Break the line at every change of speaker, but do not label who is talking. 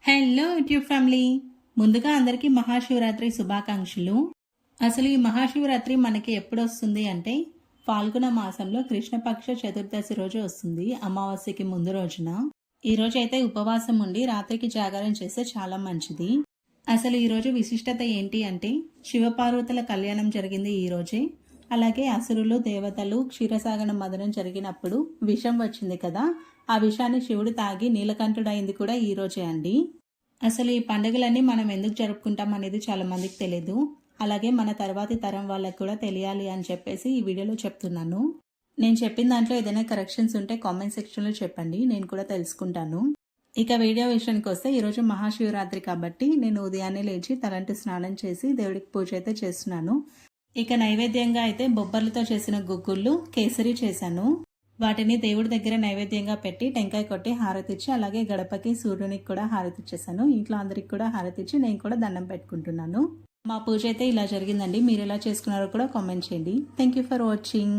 Hello YouTube family, ముందుగా అందరికీ మహాశివరాత్రి శుభాకాంక్షలు. అసలు ఈ మహాశివరాత్రి మనకి ఎప్పుడు వస్తుంది అంటే ఫాల్గుణ మాసంలో కృష్ణపక్ష చతుర్దశి రోజు వస్తుంది, అమావాస్యకి ముందు రోజున. ఈ రోజు అయితే ఉపవాసం ఉండి రాత్రికి జాగారం చేస్తే చాలా మంచిది. అసలు ఈరోజు విశిష్టత ఏంటి అంటే శివపార్వతుల కళ్యాణం జరిగింది ఈ రోజే. అలాగే అసురులు దేవతలు క్షీరసాగర మదనం జరిగినప్పుడు విషం వచ్చింది కదా, ఆ విషాన్ని శివుడు తాగి నీలకంఠుడైంది కూడా ఈ రోజే అండి. అసలు ఈ పండుగలన్నీ మనం ఎందుకు జరుపుకుంటాం అనేది చాలా మందికి తెలియదు. అలాగే మన తర్వాతి తరం వాళ్ళకి కూడా తెలియాలి అని చెప్పేసి ఈ వీడియోలో చెప్తున్నాను. నేను చెప్పిన దాంట్లో ఏదైనా కరెక్షన్స్ ఉంటే కామెంట్ సెక్షన్లో చెప్పండి, నేను కూడా తెలుసుకుంటాను. ఇక వీడియో విషయానికి వస్తే ఈరోజు మహాశివరాత్రి కాబట్టి నేను ఉదయాన్నే లేచి తలంటి స్నానం చేసి దేవుడికి పూజ అయితే చేస్తున్నాను. ఇక నైవేద్యంగా అయితే బొబ్బర్లతో చేసిన గుగ్గుళ్ళు కేసరి చేశాను. వాటిని దేవుడి దగ్గర నైవేద్యంగా పెట్టి టెంకాయ కొట్టి హారతిచ్చి, అలాగే గడపకి సూర్యునికి కూడా హారతిచ్చేసాను. ఇంట్లో అందరికి కూడా హారతిచ్చి నేను కూడా దండం పెట్టుకుంటున్నాను. మా పూజ అయితే ఇలా జరిగిందండి. మీరు ఎలా చేసుకున్నారో కూడా కామెంట్ చేయండి. Thank you for watching.